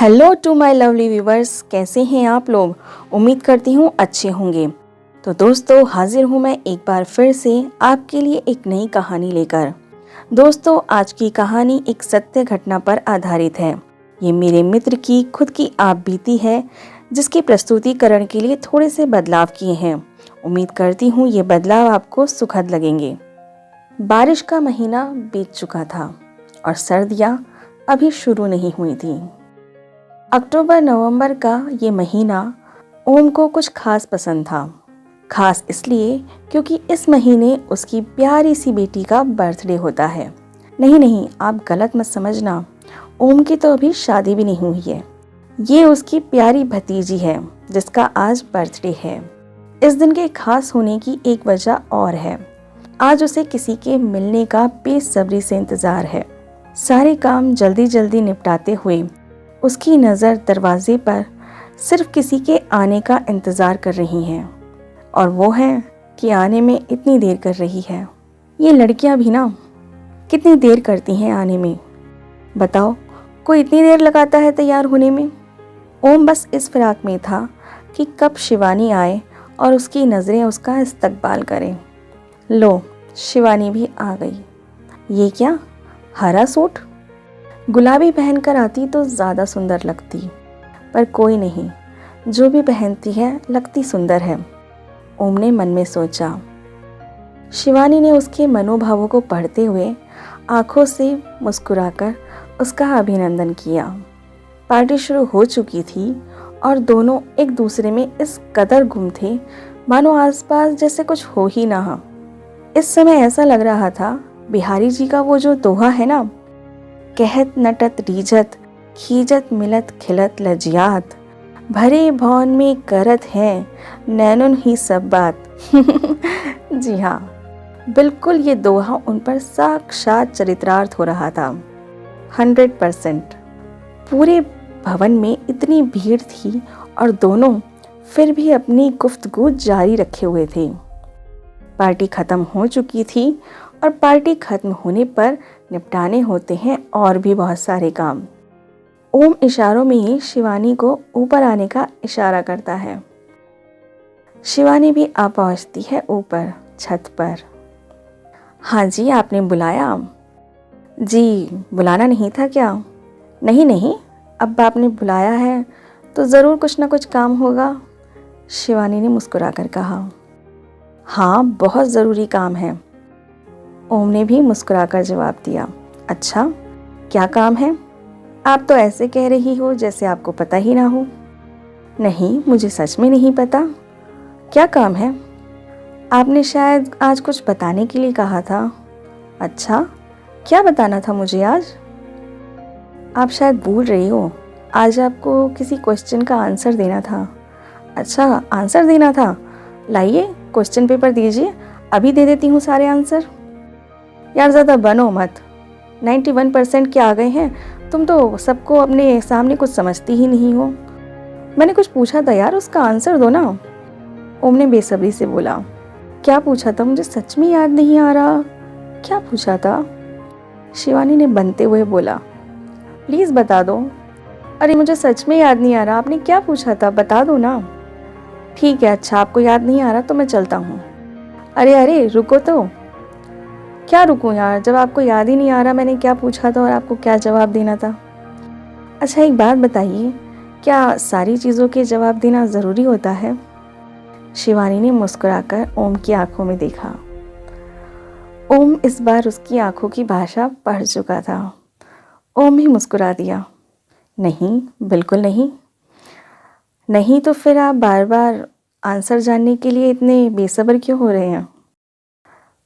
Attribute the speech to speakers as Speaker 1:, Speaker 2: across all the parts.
Speaker 1: Hello to my lovely viewers, कैसे हैं आप लोग। उम्मीद करती हूँ अच्छे होंगे। तो दोस्तों, हाजिर हूँ मैं एक बार फिर से आपके लिए एक नई कहानी लेकर। दोस्तों, आज की कहानी एक सत्य घटना पर आधारित है। ये मेरे मित्र की खुद की आप बीती है, जिसके प्रस्तुतिकरण के लिए थोड़े से बदलाव किए हैं। उम्मीद करती हूँ ये बदलाव आपको सुखद लगेंगे। बारिश का महीना बीत चुका था और सर्दियाँ अभी शुरू नहीं हुई थी। अक्टूबर नवंबर का ये महीना ओम को कुछ खास पसंद था। खास इसलिए क्योंकि इस महीने उसकी प्यारी सी बेटी का बर्थडे होता है। नहीं, आप गलत मत समझना, ओम की तो अभी शादी भी नहीं हुई है। ये उसकी प्यारी भतीजी है जिसका आज बर्थडे है। इस दिन के खास होने की एक वजह और है। आज उसे किसी के मिलने का बेसब्री से इंतजार है। सारे काम जल्दी जल्दी निपटाते हुए उसकी नज़र दरवाजे पर सिर्फ किसी के आने का इंतज़ार कर रही है, और वो है कि आने में इतनी देर कर रही है। ये लड़कियां भी ना कितनी देर करती हैं आने में। बताओ, कोई इतनी देर लगाता है तैयार होने में। ओम बस इस फिराक में था कि कब शिवानी आए और उसकी नज़रें उसका इस्तकबाल करें। लो, शिवानी भी आ गई। ये क्या, हरा सूट? गुलाबी पहनकर आती तो ज़्यादा सुंदर लगती, पर कोई नहीं, जो भी पहनती है लगती सुंदर है, ओम ने मन में सोचा। शिवानी ने उसके मनोभावों को पढ़ते हुए आंखों से मुस्कुराकर उसका अभिनंदन किया। पार्टी शुरू हो चुकी थी और दोनों एक दूसरे में इस कदर गुम थे मानो आसपास जैसे कुछ हो ही ना हो। इस समय ऐसा लग रहा था बिहारी जी का वो जो दोहा है ना, कहत नटत रीझत खीजत मिलत खिलत लजियात, भरे भवन में करत है नैनुन ही सब बात। जी हाँ, बिल्कुल ये दोहा उन पर साक्षात चरितार्थ हो रहा था। 100%। पूरे भवन में इतनी भीड़ थी और दोनों फिर भी अपनी गुफ्तगू जारी रखे हुए थे। पार्टी खत्म हो चुकी थी और पार्टी खत्म होने पर निपटाने होते हैं और भी बहुत सारे काम। ओम इशारों में ही शिवानी को ऊपर आने का इशारा करता है। शिवानी भी आ पहुंचती है ऊपर छत पर। हाँ जी, आपने बुलाया? जी, बुलाना नहीं था क्या? नहीं, अब आपने बुलाया है तो ज़रूर कुछ ना कुछ काम होगा, शिवानी ने मुस्कुराकर कहा। हाँ, बहुत ज़रूरी काम है, ओम ने भी मुस्कुराकर जवाब दिया। अच्छा, क्या काम है? आप तो ऐसे कह रही हो जैसे आपको पता ही ना हो। नहीं, मुझे सच में नहीं पता। क्या काम है? आपने शायद आज कुछ बताने के लिए कहा था। अच्छा, क्या बताना था मुझे आज? आप शायद भूल रही हो, आज आपको किसी क्वेश्चन का आंसर देना था। अच्छा, आंसर देना था? लाइए क्वेश्चन पेपर दीजिए, अभी दे देती हूँ सारे आंसर। यार ज़्यादा बनो मत, 91% के आ गए हैं, तुम तो सबको अपने सामने कुछ समझती ही नहीं हो। मैंने कुछ पूछा था यार, उसका आंसर दो ना, ओम ने बेसब्री से बोला। क्या पूछा था, मुझे सच में याद नहीं आ रहा। क्या पूछा था? शिवानी ने बनते हुए बोला। प्लीज़ बता दो। अरे मुझे सच में याद नहीं आ रहा, आपने क्या पूछा था, बता दो ना। ठीक है, अच्छा आपको याद नहीं आ रहा तो मैं चलता हूँ। अरे रुको तो। क्या रुकूं यार, जब आपको याद ही नहीं आ रहा मैंने क्या पूछा था और आपको क्या जवाब देना था। अच्छा एक बात बताइए, क्या सारी चीज़ों के जवाब देना ज़रूरी होता है? शिवानी ने मुस्कुराकर ओम की आंखों में देखा। ओम इस बार उसकी आंखों की भाषा पढ़ चुका था। ओम भी मुस्कुरा दिया। नहीं, बिल्कुल नहीं। नहीं तो फिर आप बार बार आंसर जानने के लिए इतने बेसब्र क्यों हो रहे हैं?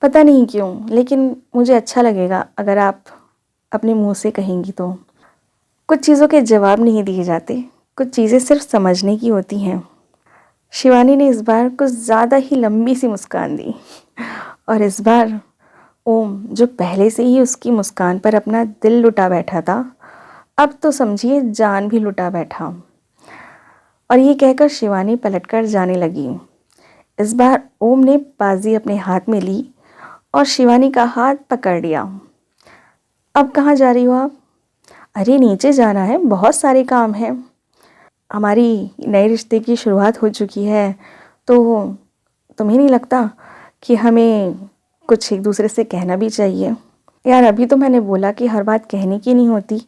Speaker 1: पता नहीं क्यों, लेकिन मुझे अच्छा लगेगा अगर आप अपने मुंह से कहेंगी तो। कुछ चीज़ों के जवाब नहीं दिए जाते, कुछ चीज़ें सिर्फ समझने की होती हैं। शिवानी ने इस बार कुछ ज़्यादा ही लंबी सी मुस्कान दी, और इस बार ओम, जो पहले से ही उसकी मुस्कान पर अपना दिल लुटा बैठा था, अब तो समझिए जान भी लुटा बैठा। और ये कहकर शिवानी पलटकर जाने लगी। इस बार ओम ने बाजी अपने हाथ में ली और शिवानी का हाथ पकड़ लिया। अब कहाँ जा रही हो आप? अरे नीचे जाना है, बहुत सारे काम हैं, हमारी नए रिश्ते की शुरुआत हो चुकी है, तो तुम्हें नहीं लगता कि हमें कुछ एक दूसरे से कहना भी चाहिए? यार अभी तो मैंने बोला कि हर बात कहने की नहीं होती,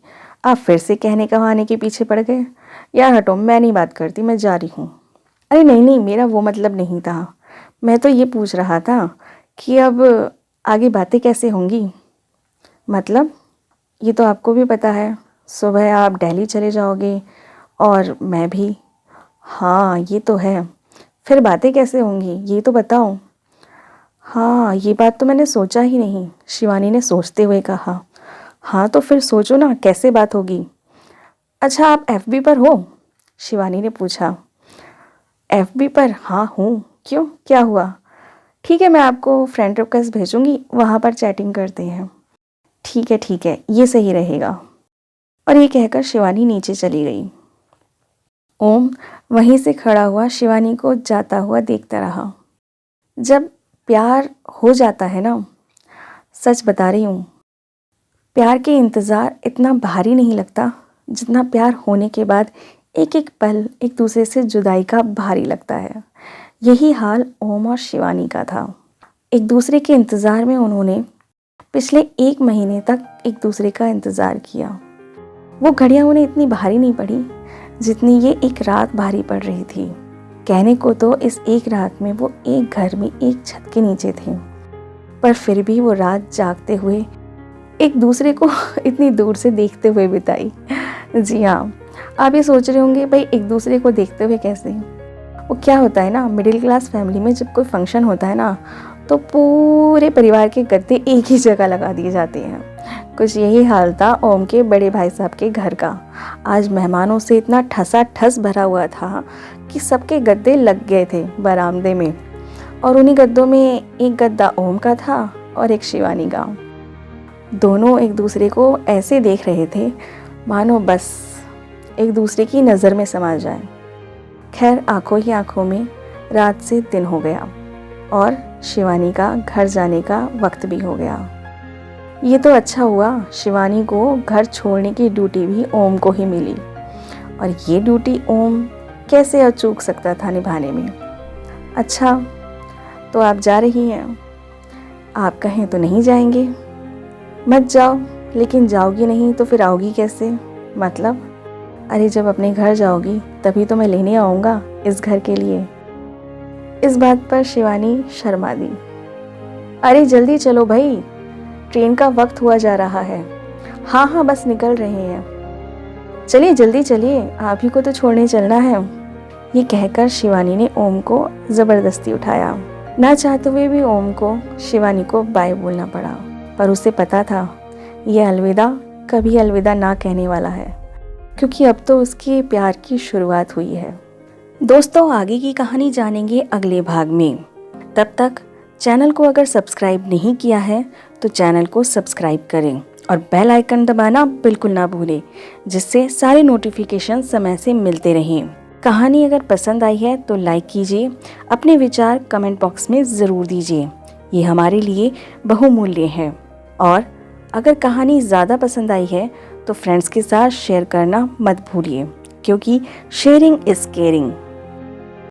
Speaker 1: आप फिर से कहने कहाने के पीछे पड़ गए। यार हटो, मैं नहीं बात करती, मैं जा रही हूँ। अरे नहीं नहीं, मेरा वो मतलब नहीं था, मैं तो ये पूछ रहा था कि अब आगे बातें कैसे होंगी। मतलब ये तो आपको भी पता है, सुबह आप दिल्ली चले जाओगे और मैं भी। हाँ ये तो है, फिर बातें कैसे होंगी ये तो बताओ। हाँ ये बात तो मैंने सोचा ही नहीं, शिवानी ने सोचते हुए कहा। हाँ तो फिर सोचो ना कैसे बात होगी। अच्छा आप एफबी पर हो? शिवानी ने पूछा। एफबी पर? हाँ हूँ, क्यों, क्या हुआ? ठीक है, मैं आपको फ्रेंड रिक्वेस्ट भेजूंगी, वहाँ पर चैटिंग करते हैं। ठीक है, ये सही रहेगा। और ये कहकर शिवानी नीचे चली गई। ओम वहीं से खड़ा हुआ शिवानी को जाता हुआ देखता रहा। जब प्यार हो जाता है ना, सच बता रही हूँ, प्यार के इंतज़ार इतना भारी नहीं लगता जितना प्यार होने के बाद एक एक पल एक दूसरे से जुदाई का भारी लगता है। यही हाल ओम और शिवानी का था। एक दूसरे के इंतज़ार में उन्होंने पिछले 1 महीने तक एक दूसरे का इंतज़ार किया। वो घड़ियाँ उन्हें इतनी भारी नहीं पड़ी जितनी ये एक रात भारी पड़ रही थी। कहने को तो इस एक रात में वो एक घर में एक छत के नीचे थे, पर फिर भी वो रात जागते हुए एक दूसरे को इतनी दूर से देखते हुए बिताई। जी हाँ, आप ये सोच रहे होंगे भाई एक दूसरे को देखते हुए कैसे। वो क्या होता है ना, मिडिल क्लास फैमिली में जब कोई फंक्शन होता है ना, तो पूरे परिवार के गद्दे एक ही जगह लगा दिए जाते हैं। कुछ यही हाल था ओम के बड़े भाई साहब के घर का। आज मेहमानों से इतना ठसा ठस भरा हुआ था कि सबके गद्दे लग गए थे बरामदे में, और उन्हीं गद्दों में एक गद्दा ओम का था और एक शिवानी का। दोनों एक दूसरे को ऐसे देख रहे थे मानो बस एक दूसरे की नज़र में समा जाए। खैर आंखों ही आंखों में रात से दिन हो गया और शिवानी का घर जाने का वक्त भी हो गया। ये तो अच्छा हुआ शिवानी को घर छोड़ने की ड्यूटी भी ओम को ही मिली, और ये ड्यूटी ओम कैसे अचूक सकता था निभाने में। अच्छा तो आप जा रही हैं, आप कहें तो नहीं जाएंगे? मत जाओ, लेकिन जाओगी नहीं तो फिर आओगी कैसे? मतलब? अरे जब अपने घर जाओगी तभी तो मैं लेने आऊँगा इस घर के लिए। इस बात पर शिवानी शर्मा दी। अरे जल्दी चलो भाई, ट्रेन का वक्त हुआ जा रहा है। हाँ बस निकल रहे हैं। चलिए जल्दी चलिए, आप ही को तो छोड़ने चलना है। ये कहकर शिवानी ने ओम को ज़बरदस्ती उठाया। ना चाहते हुए भी ओम को शिवानी को बाय बोलना पड़ा, पर उसे पता था ये अलविदा कभी अलविदा ना कहने वाला है, क्योंकि अब तो उसके प्यार की शुरुआत हुई है। दोस्तों आगे की कहानी जानेंगे अगले भाग में। तब तक चैनल को अगर सब्सक्राइब नहीं किया है तो चैनल को सब्सक्राइब करें और बेल आइकन दबाना बिल्कुल ना भूलें, जिससे सारे नोटिफिकेशन समय से मिलते रहें। कहानी अगर पसंद आई है तो लाइक कीजिए, अपने विचार कमेंट बॉक्स में ज़रूर दीजिए, ये हमारे लिए बहुमूल्य है। और अगर कहानी ज़्यादा पसंद आई है तो फ्रेंड्स के साथ शेयर करना मत भूलिए, क्योंकि शेयरिंग इज़ केयरिंग।